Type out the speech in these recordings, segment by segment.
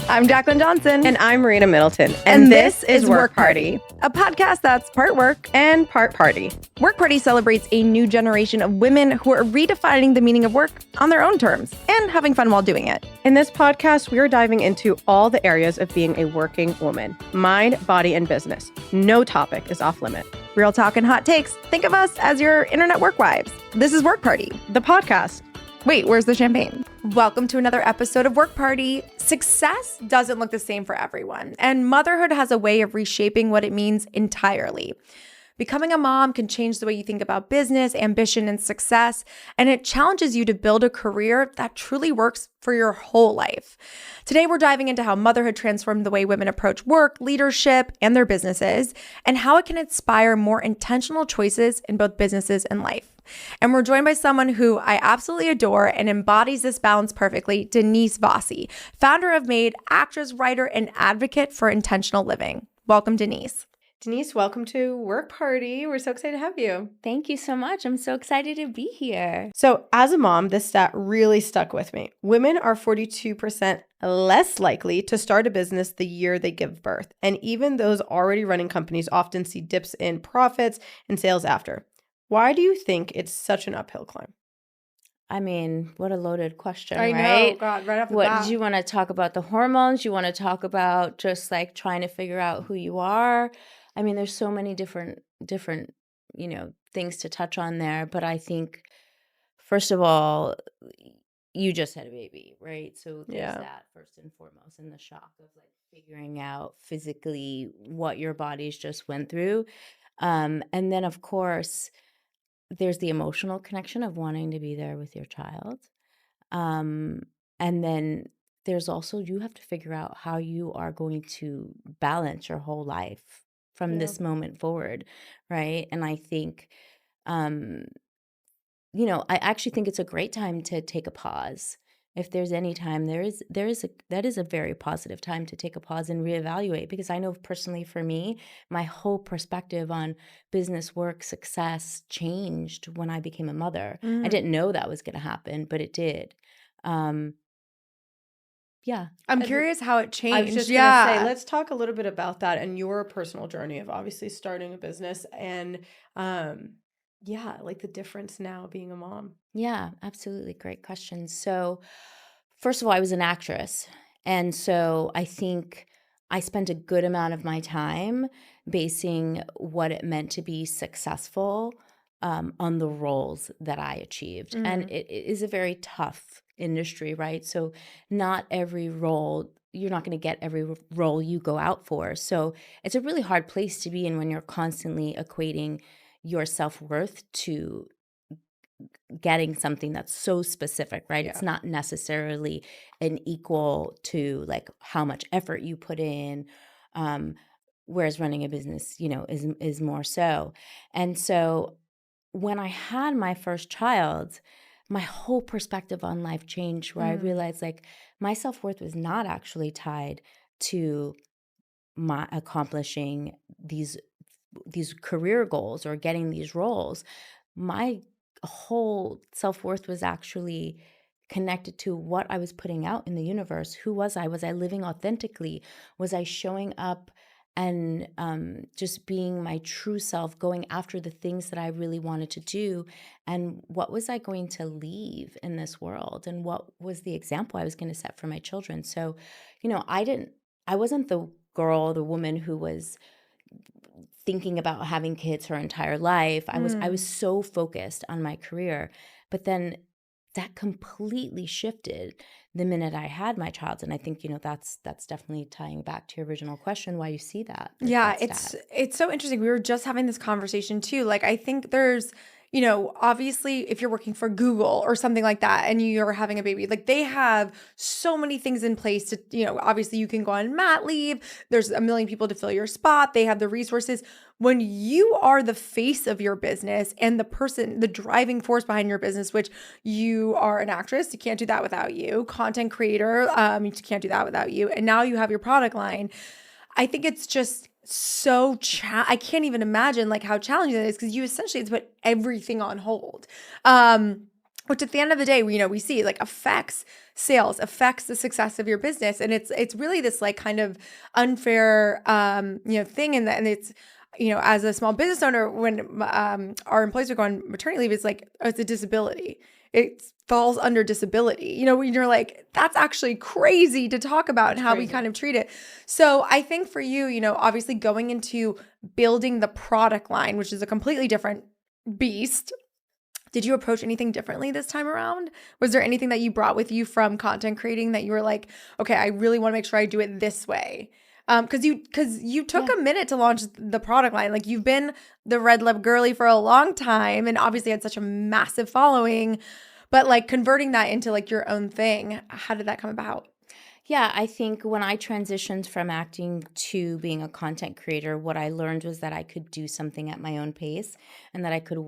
I'm Jaclyn Johnson. And I'm Marina Middleton. And this is Work Party, a podcast that's part work and part party. Work Party celebrates a new generation of women who are redefining the meaning of work on their own terms and having fun while doing it. In this podcast, we are diving into all the areas of being a working woman: mind, body, and business. No topic is off limit. Real talk and hot takes. Think of us as your internet work wives. This is Work Party, the podcast. Wait, where's the champagne? Welcome to another episode of Work Party. Success doesn't look the same for everyone, and motherhood has a way of reshaping what it means entirely. Becoming a mom can change the way you think about business, ambition, and success, and it challenges you to build a career that truly works for your whole life. Today, we're diving into how motherhood transformed the way women approach work, leadership, and their businesses, and how it can inspire more intentional choices in both businesses and life. And we're joined by someone who I absolutely adore and embodies this balance perfectly, Denise Vasi, founder of Maed, actress, writer, and advocate for intentional living. Welcome, Denise. Denise, welcome to Work Party. We're so excited to have you. Thank you so much. I'm so excited to be here. So as a mom, this stat really stuck with me. Women are 42% less likely to start a business the year they give birth. And even those already running companies often see dips in profits and sales after. Why do you think it's such an uphill climb? I mean, what a loaded question, I right? know, God, right off the What bat. do you want to talk about? The hormones? You want to talk about just like trying to figure out who you are? I mean, there's so many different, things to touch on there. But I think, first of all, you just had a baby, right? So there's that first and foremost, and the shock of like figuring out physically what your bodies just went through. And then, of course, there's the emotional connection of wanting to be there with your child. And then there's also, you have to figure out how you are going to balance your whole life from this moment forward, right? And I think, I actually think it's a great time to take a pause. If there's any time, that is a very positive time to take a pause and reevaluate, because I know personally for me, my whole perspective on business, work, success changed when I became a mother. I didn't know that was going to happen, but it did. I'm curious how it changed. I was just going to say, let's talk a little bit about that and your personal journey of obviously starting a business and like the difference now being a mom. Yeah, absolutely. Great question. So, first of all, I was an actress. And so I think I spent a good amount of my time basing what it meant to be successful on the roles that I achieved. And it is a very tough industry, right? So not every role, you're not going to get every role you go out for. So it's a really hard place to be in when you're constantly equating your self-worth to getting something that's so specific, right? It's not necessarily an equal to like how much effort you put in, whereas running a business, is more so. And so when I had my first child, my whole perspective on life changed, where I realized like my self-worth was not actually tied to my accomplishing these career goals or getting these roles. My whole self-worth was actually connected to what I was putting out in the universe. Who was I? Was I living authentically? Was I showing up and just being my true self, going after the things that I really wanted to do? And what was I going to leave in this world? And what was the example I was going to set for my children? So, I wasn't the woman who was thinking about having kids her entire life. I was so focused on my career. But then that completely shifted the minute I had my child. And I think, that's definitely tying back to your original question, why you see that. Yeah, it's so interesting. We were just having this conversation too. Like, I think there's, obviously if you're working for Google or something like that and you're having a baby, like they have so many things in place to, obviously you can go on mat leave. There's a million people to fill your spot. They have the resources. When you are the face of your business and the driving force behind your business, which you are an actress, you can't do that without you. Content creator, you can't do that without you. And now you have your product line. I think it's just so I can't even imagine like how challenging that is, because you essentially have to put everything on hold. which at the end of the day, we see like affects sales, affects the success of your business. And it's really this like kind of unfair, thing. And it's, as a small business owner, when our employees are going maternity leave, it's like, oh, it's a disability. It falls under disability, when you're like, that's actually crazy to talk about and how we kind of treat it. So I think for you, obviously going into building the product line, which is a completely different beast. Did you approach anything differently this time around? Was there anything that you brought with you from content creating that you were like, okay, I really want to make sure I do it this way? Because you took a minute to launch the product line. Like you've been the Red Lip girly for a long time and obviously had such a massive following, but like converting that into like your own thing, how did that come about? Yeah, I think when I transitioned from acting to being a content creator, what I learned was that I could do something at my own pace and that I could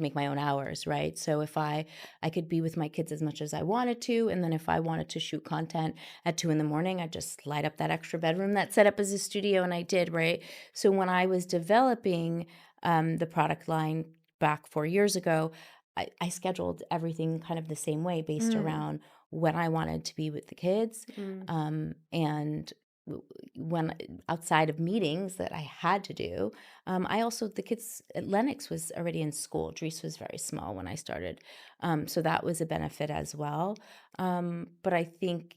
make my own hours, right? So if I could be with my kids as much as I wanted to, and then if I wanted to shoot content at 2 a.m, I'd just light up that extra bedroom that's set up as a studio, and I did, right? So when I was developing the product line back 4 years ago, I scheduled everything kind of the same way based around when I wanted to be with the kids. And when outside of meetings that I had to do, the kids, Lennox was already in school. Dries was very small when I started. So that was a benefit as well. But I think,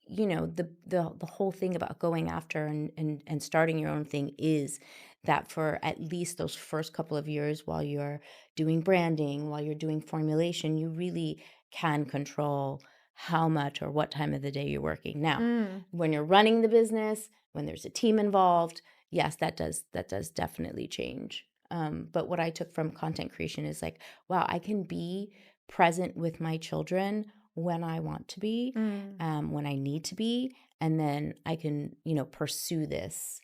the whole thing about going after and starting your own thing is that for at least those first couple of years while you're doing branding, while you're doing formulation, you really can control how much or what time of the day you're working. Now, when you're running the business, when there's a team involved, yes, that does definitely change. But what I took from content creation is like, wow, I can be present with my children when I want to be, when I need to be, and then I can, pursue this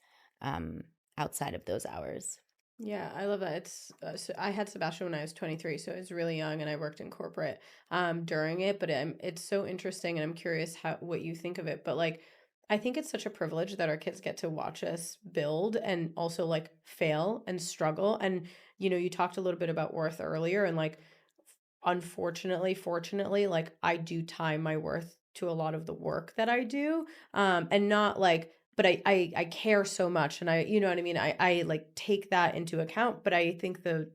outside of those hours. Yeah, I love that. So I had Sebastian when I was 23, so I was really young, and I worked in corporate during it. But it's so interesting, and I'm curious what you think of it. But like, I think it's such a privilege that our kids get to watch us build and also like fail and struggle. And you talked a little bit about worth earlier, and like, unfortunately, fortunately, like I do tie my worth to a lot of the work that I do, and not like. But I care so much, and you know what I mean? I like take that into account. But I think the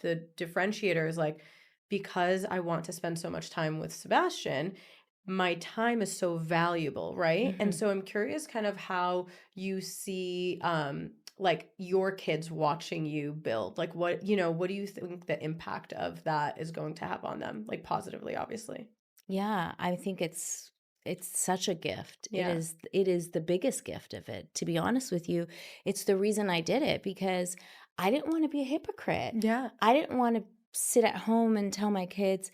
differentiator is like, because I want to spend so much time with Sebastian, my time is so valuable, right? And so I'm curious kind of how you see like your kids watching you build. Like what do you think the impact of that is going to have on them? Like positively, obviously. Yeah, I think it's such a gift. Yeah. It is the biggest gift of it. To be honest with you, it's the reason I did it because I didn't want to be a hypocrite. Yeah. I didn't want to sit at home and tell my kids,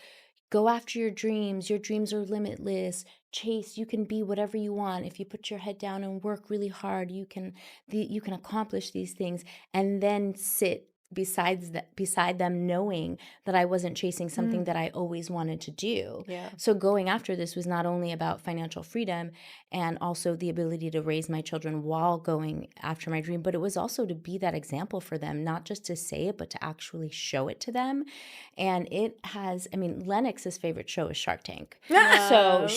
go after your dreams. Your dreams are limitless. Chase, you can be whatever you want. If you put your head down and work really hard, you can accomplish these things, and then sit beside them knowing that I wasn't chasing something that I always wanted to do. Yeah. So going after this was not only about financial freedom and also the ability to raise my children while going after my dream, but it was also to be that example for them, not just to say it, but to actually show it to them. And Lennox's favorite show is Shark Tank. So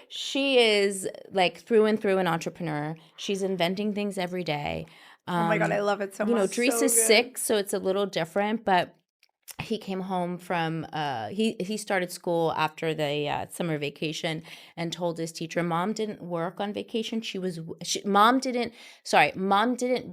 she is like through and through an entrepreneur. She's inventing things every day. Oh my God, I love it so much. Dries is 6, so it's a little different, but he came home from he started school after the summer vacation and told his teacher, Mom didn't work on vacation. Mom didn't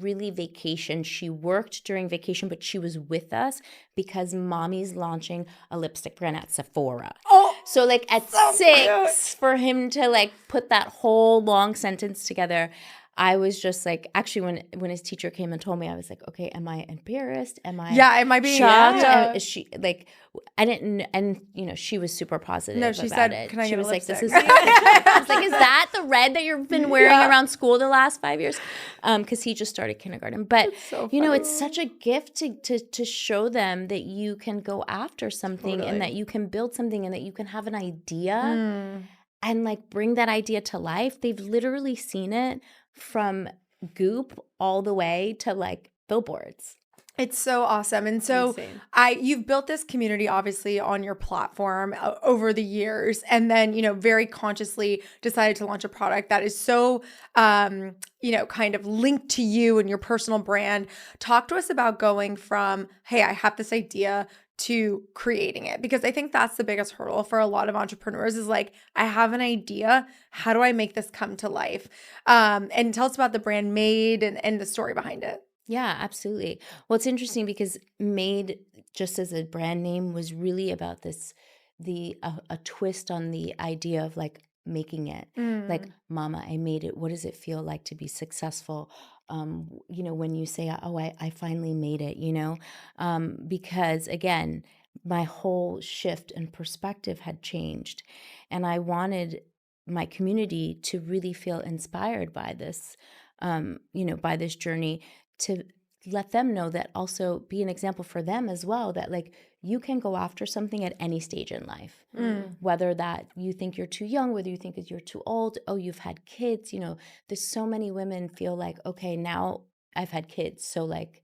really vacation. She worked during vacation, but she was with us because Mommy's launching a lipstick brand at Sephora. Oh, so like at so 6, for him to like put that whole long sentence together, I was just like, actually, when his teacher came and told me, I was like, okay, am I embarrassed? Am I it might be shocked? Yeah. Is she like, I didn't, and she was super positive. No, she about said, it. "Can I she get was a like, lipstick?" I was like, is that the red that you've been wearing around school the last 5 years? Because he just started kindergarten. But so it's such a gift to show them that you can go after something and that you can build something and that you can have an idea and like bring that idea to life. They've literally seen it from Goop all the way to like billboards. It's so awesome. And so Insane. you've built this community obviously on your platform over the years, and then, very consciously decided to launch a product that is so kind of linked to you and your personal brand. Talk to us about going from, hey, I have this idea, to creating it, because I think that's the biggest hurdle for a lot of entrepreneurs is like, I have an idea, how do I make this come to life? And tell us about the brand Maed and the story behind it. Yeah, absolutely. Well, it's interesting because Maed, just as a brand name, was really about a twist on the idea of like making it. Like, Mm. Mama, I made it. What does it feel like to be successful? When you say, oh, I finally made it, because again, my whole shift and perspective had changed. And I wanted my community to really feel inspired by by this journey, to let them know that, also be an example for them as well, that like you can go after something at any stage in life, Mm. whether that you think you're too young, whether you think you're too old, oh, you've had kids, there's so many women feel like, okay, now I've had kids, so like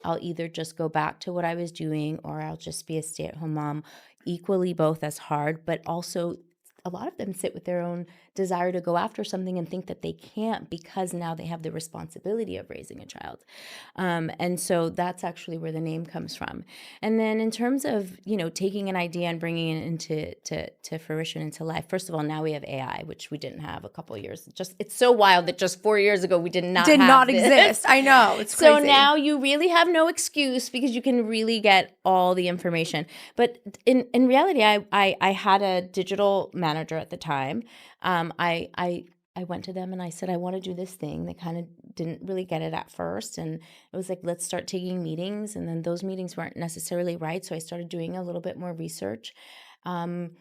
I'll either just go back to what I was doing or I'll just be a stay-at-home mom. Equally both as hard, but also a lot of them sit with their own desire to go after something and think that they can't because now they have the responsibility of raising a child. And so that's actually where the name comes from. And then in terms of, taking an idea and bringing it to fruition, into life, first of all, now we have AI, which we didn't have a couple of years. It's so wild that just 4 years ago we did not have this. Exist. I know. It's So crazy. now you really have no excuse because you can really get all the information. But in reality, I had a digital manager at the time. I went to them and I said, I want to do this thing. They kind of didn't really get it at first. And it was like, let's start taking meetings. And then those meetings weren't necessarily right. So I started doing a little bit more research. And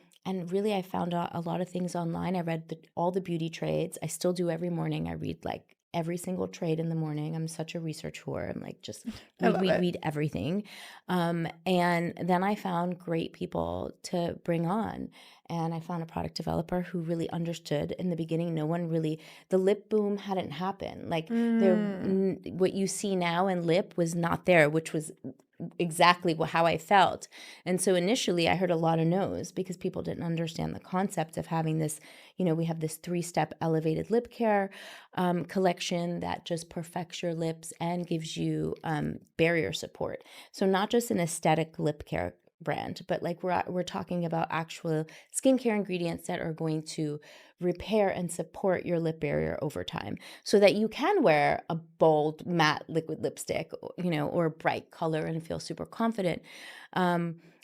really, I found out a lot of things online. I read all the beauty trades. I still do every morning. I read like every single trade in the morning. I'm such a research whore. I'm like, just I love it. read everything. And then I found great people to bring on. And I found a product developer who really understood. In the beginning, no one really, the lip boom hadn't happened. Like what you see now in lip was not there, which was exactly how I felt. And so initially I heard a lot of no's because people didn't understand the concept of having this, we have this 3-step elevated lip care collection that just perfects your lips and gives you barrier support. So not just an aesthetic lip care brand, but like we're talking about actual skincare ingredients that are going to repair and support your lip barrier over time, so that you can wear a bold matte liquid lipstick, or a bright color and feel super confident.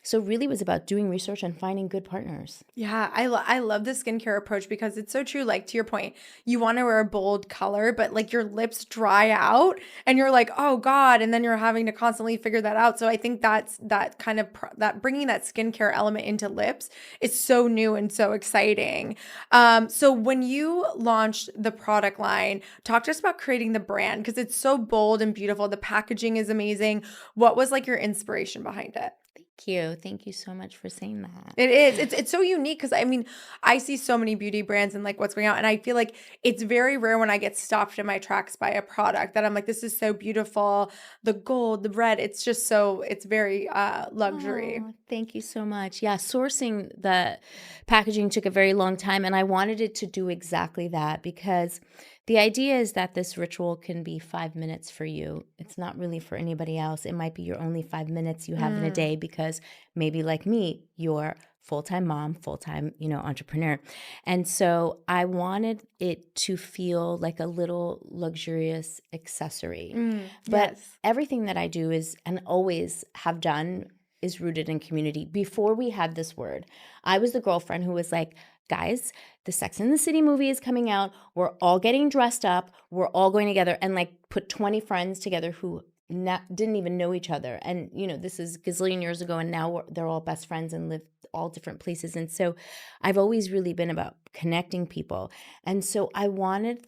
So really was about doing research and finding good partners. Yeah, I love the skincare approach because it's so true. Like, to your point, you want to wear a bold color, but like your lips dry out and you're like, oh God. And then you're having to constantly figure that out. So I think that kind of that bringing that skincare element into lips is so new and so exciting. So when you launched the product line, talk to us about creating the brand, because it's so bold and beautiful. The packaging is amazing. What was like your inspiration behind it? Thank you so much for saying that. It is. It's so unique because I mean, I see so many beauty brands and like what's going on, and I feel like it's very rare when I get stopped in my tracks by a product that I'm like, this is so beautiful. The gold, the red, it's just so, it's very luxury. Oh, thank you so much. Yeah, sourcing the packaging took a very long time, and I wanted it to do exactly that, because the idea is that this ritual can be 5 minutes for you. It's not really for anybody else. It might be your only 5 minutes you have in a day, because maybe like me, you're full-time mom, full-time, entrepreneur. And so I wanted it to feel like a little luxurious accessory. But Yes. everything that I do is, and always have done, is rooted in community. Before we had this word, I was the girlfriend who was like, guys, the Sex and the City movie is coming out. We're all getting dressed up. We're all going together, and like put 20 friends together who didn't even know each other. And, this is gazillion years ago, and now they're all best friends and live all different places. And so I've always really been about connecting people. And so I wanted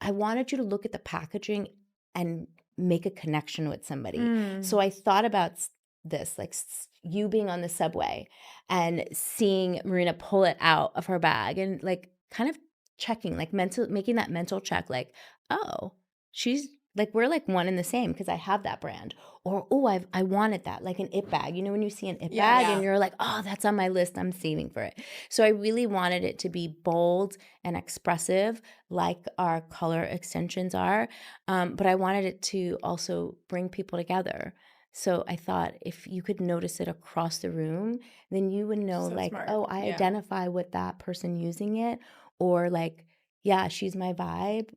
you to look at the packaging and make a connection with somebody. So I thought about this, like you being on the subway and seeing Marina pull it out of her bag and like kind of checking, like making that mental check, like, oh, she's Like we're like one and the same because I have that brand. Or, oh, I wanted that, like an it bag. You know, when you see an it bag Yeah. and you're like, oh, that's on my list, I'm saving for it. So I really wanted it to be bold and expressive, like our color extensions are. But I wanted it to also bring people together. So I thought if you could notice it across the room, then you would know, So like, smart. oh, I Yeah. identify with that person using it, or like, yeah, she's my vibe.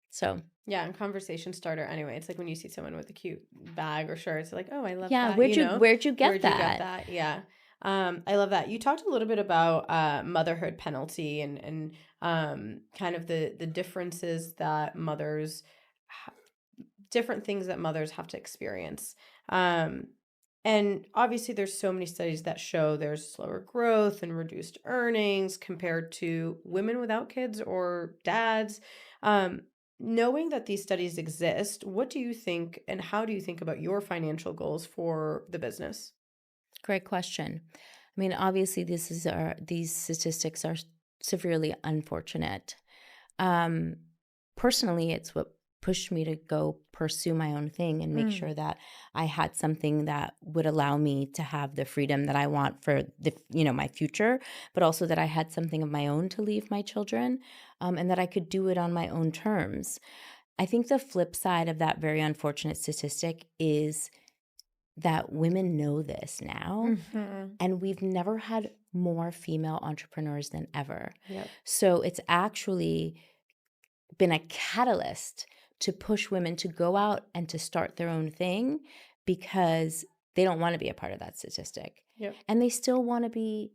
So Yeah, and conversation starter anyway. It's like when you see someone with a cute bag or shirt, it's like, oh, I love yeah, that, where'd you get Where'd you get that? that? Yeah. I love that. You talked a little bit about motherhood penalty and kind of the differences that mothers different things that mothers have to experience. Um, and obviously, there's so many studies that show there's slower growth and reduced earnings compared to women without kids or dads. Um, Knowing that these studies exist, what do you think and how do you think about your financial goals for the business? Great question. I mean, obviously, these statistics are severely unfortunate. Um, Personally, it's what pushed me to go pursue my own thing and make sure that I had something that would allow me to have the freedom that I want for my future, but also that I had something of my own to leave my children, and that I could do it on my own terms. I think the flip side of that very unfortunate statistic is that women know this now, and we've never had more female entrepreneurs than ever. Yep. So it's actually been a catalyst to push women to go out and to start their own thing because they don't want to be a part of that statistic. Yep. And they still want to be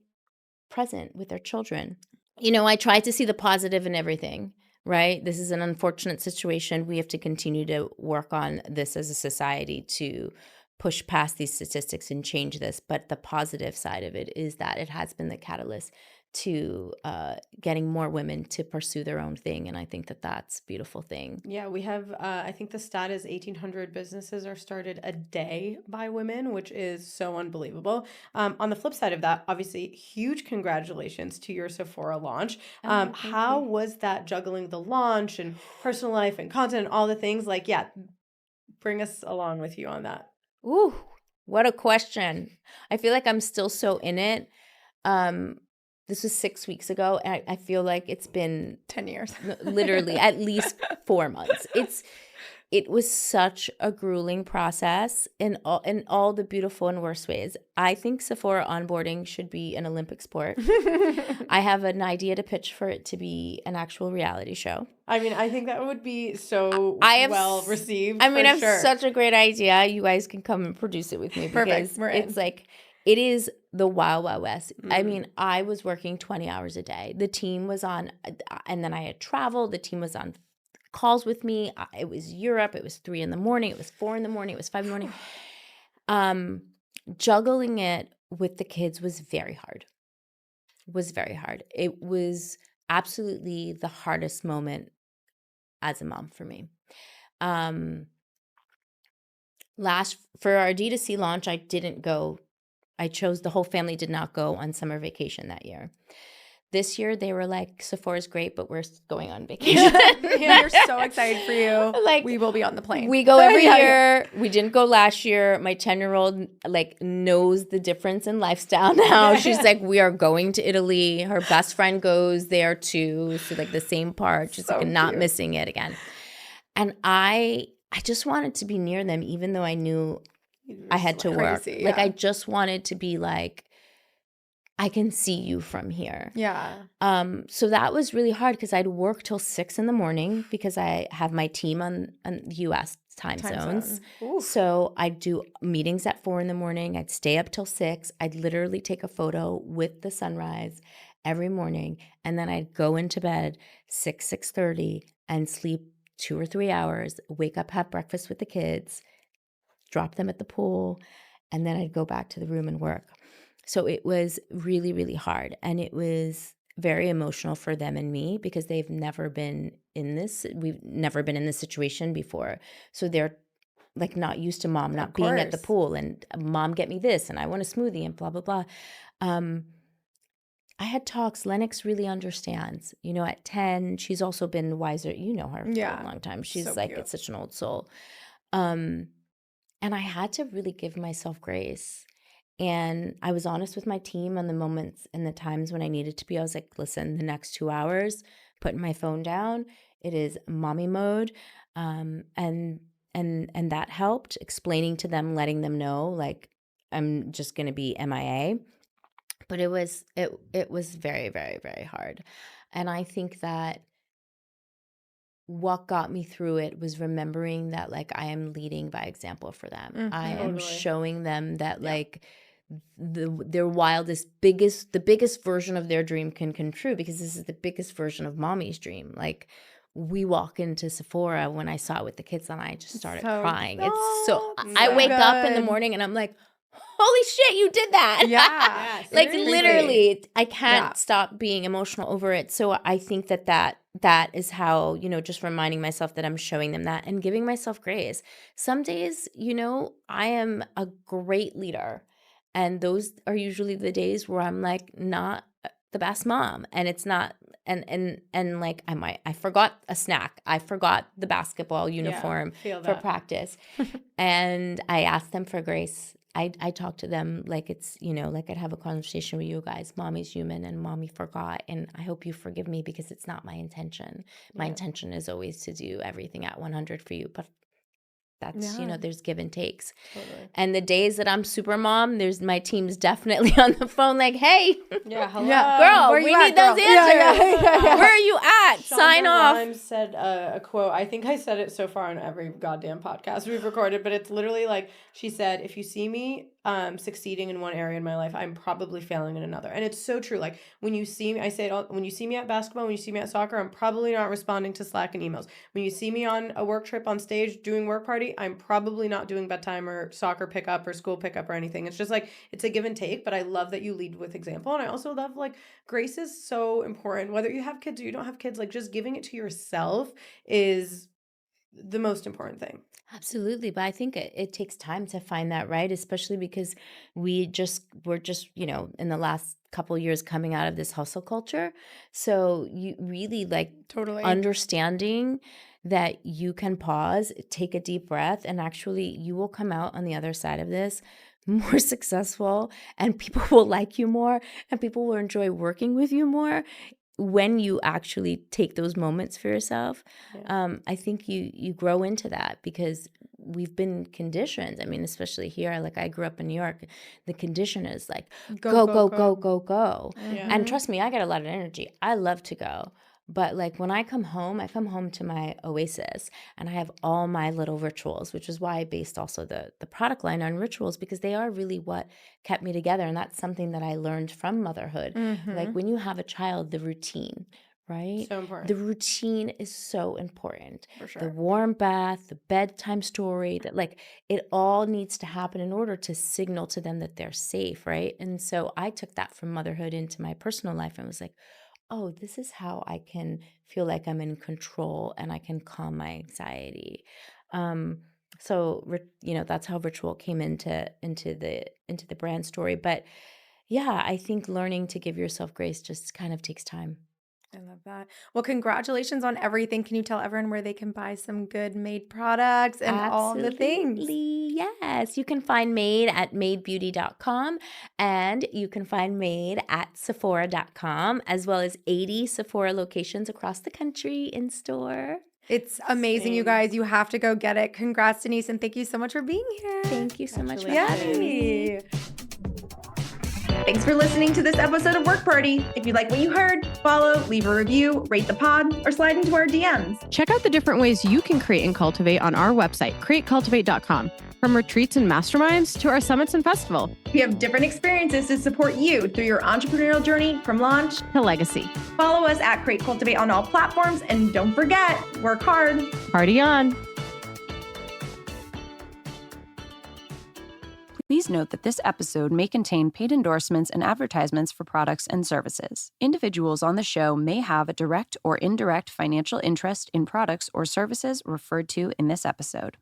present with their children. You know, I try to see the positive in everything, right? This is an unfortunate situation. We have to continue to work on this as a society to push past these statistics and change this. But the positive side of it is that it has been the catalyst to getting more women to pursue their own thing. And I think that that's a beautiful thing. Yeah, we have, I think the stat is 1,800 businesses are started a day by women, which is so unbelievable. On the flip side of that, obviously, huge congratulations to your Sephora launch. Thank How you. was that juggling the launch and personal life and content and all the things? Like, yeah, bring us along with you on that. Ooh, what a question. I feel like I'm still so in it. This was 6 weeks ago, and I feel like it's been 10 years. literally at least 4 months. It was such a grueling process in all the beautiful and worst ways. I think Sephora onboarding should be an Olympic sport. I have an idea to pitch for it to be an actual reality show. I mean, I think that would be so I have well received. I mean, for I have sure. such a great idea. You guys can come and produce it with me because Perfect. We're in. it's like it is the Wild Wild West. I Mm. mean, I was working 20 hours a day. The team was on, and then I had traveled. The team was on calls with me. It was Europe. It was 3 a.m. It was 4 a.m. It was 5 a.m. Juggling it with the kids was very hard. It was absolutely the hardest moment as a mom for me. For our D2C launch, I didn't go. I chose the whole family did not go on summer vacation that year. This year, they were like, Sephora's great, but we're going on vacation. Yeah, we're so excited for you. Like, we will be on the plane. We go every Yeah, year. We didn't go last year. My 10-year-old like knows the difference in lifestyle now. She's like, we are going to Italy. Her best friend goes there too. So like the same part. She's So like not cute. missing it again. And I just wanted to be near them, even though I knew I had to work. Crazy, Like yeah. I just wanted to be like, I can see you from here. Yeah. So that was really hard because I'd work till 6 a.m. because I have my team on the U.S. time zones. Oof. So I'd do meetings at 4 a.m. I'd stay up till 6. I'd literally take a photo with the sunrise every morning, and then I'd go into bed 6:30 and sleep 2 or 3 hours, wake up, have breakfast with the kids, drop them at the pool, and then I'd go back to the room and work. So it was really, really hard. And it was very emotional for them and me because they've never been in this. We've never been in this situation before. So they're like not used to mom not being at the course. pool and mom get me this and I want a smoothie and blah, blah, blah. I had talks. Lennox really understands. You know, at 10, she's also been wiser. You know her for Yeah. a long time. She's So like, cute. it's such an old soul. And I had to really give myself grace. And I was honest with my team on the moments and the times when I needed to be. I was like, listen, the next 2 hours, putting my phone down, it is mommy mode. And that helped, explaining to them, letting them know, like, I'm just going to be MIA. But it was very, very, very hard. And I think that what got me through it was remembering that, like, I am leading by example for them. I am Totally. showing them that, Yeah. like, their wildest, the biggest version of their dream can come true, because this is the biggest version of mommy's dream. Like, we walk into Sephora when I saw it with the kids, and I just started So crying. good. It's so, So I wake up in the good. morning and I'm like, holy shit, you did that. Yeah. Like, seriously. literally, I can't Yeah. stop being emotional over it. So I think that is how, you know, just reminding myself that I'm showing them that and giving myself grace. Some days, you know, I am a great leader, and those are usually the days where I'm like not the best mom, and it's not, and like, I forgot a snack, I forgot the basketball uniform feel for that. practice, and I asked them for grace. I talk to them like it's, you know, like I'd have a conversation with you guys. Mommy's human and mommy forgot. And I hope you forgive me, because it's not my intention. My intention is always to do everything at 100 for you. But that's, you know, there's give and takes. Totally. And the days that I'm super mom, there's my team's definitely on the phone like, hey, Yeah, hello. Yeah. girl, Where you we at, need those girl? answers. Yeah. Where are you at? Sign Shonda off. Rhimes said a quote. I think I said it so far on every goddamn podcast we've recorded, but it's literally like, she said, if you see me succeeding in one area in my life, I'm probably failing in another. And it's so true. Like, when you see me, I say it all, when you see me at basketball, when you see me at soccer, I'm probably not responding to Slack and emails. When you see me on a work trip on stage doing work party, I'm probably not doing bedtime or soccer pickup or school pickup or anything. It's just like, it's a give and take, but I love that you lead with example. And I also love, like, grace is so important. Whether you have kids or you don't have kids, like, just giving it to yourself is the most important thing. Absolutely. But I think it takes time to find that, right? Especially because we're just, you know, in the last couple years coming out of this hustle culture. So you really, like, Totally. understanding that you can pause, take a deep breath, and actually you will come out on the other side of this more successful, and people will like you more, and people will enjoy working with you more when you actually take those moments for yourself. I think you grow into that, because we've been conditioned. I mean, especially here, like, I grew up in New York. The condition is like, go, go, go, go, go. Yeah. And trust me, I get a lot of energy. I love to go. But, like, when I come home to my oasis, and I have all my little rituals, which is why I based also the product line on rituals, because they are really what kept me together. And that's something that I learned from motherhood. Like, when you have a child, the routine, right? So important. The routine is so important. For sure. The warm bath, the bedtime story, that, like, it all needs to happen in order to signal to them that they're safe, right? And so I took that from motherhood into my personal life and was like, oh, this is how I can feel like I'm in control and I can calm my anxiety. So you know, that's how ritual came into the brand story. But yeah, I think learning to give yourself grace just kind of takes time. I love that. Well, congratulations on everything. Can you tell everyone where they can buy some good Maed products and all the things? Absolutely, yes. You can find Maed at maedbeauty.com, and you can find Maed at Sephora.com, as well as 80 Sephora locations across the country in store. It's amazing, you guys. You have to go get it. Congrats, Denise, and thank you so much for being here. Thank you so much for having me. Yay. Thanks for listening to this episode of Work Party. If you like what you heard, follow, leave a review, rate the pod, or slide into our DMs. Check out the different ways you can create and cultivate on our website, createcultivate.com. From retreats and masterminds to our summits and festival. We have different experiences to support you through your entrepreneurial journey from launch to legacy. Follow us at Create Cultivate on all platforms, and don't forget, work hard. Party on. Please note that this episode may contain paid endorsements and advertisements for products and services. Individuals on the show may have a direct or indirect financial interest in products or services referred to in this episode.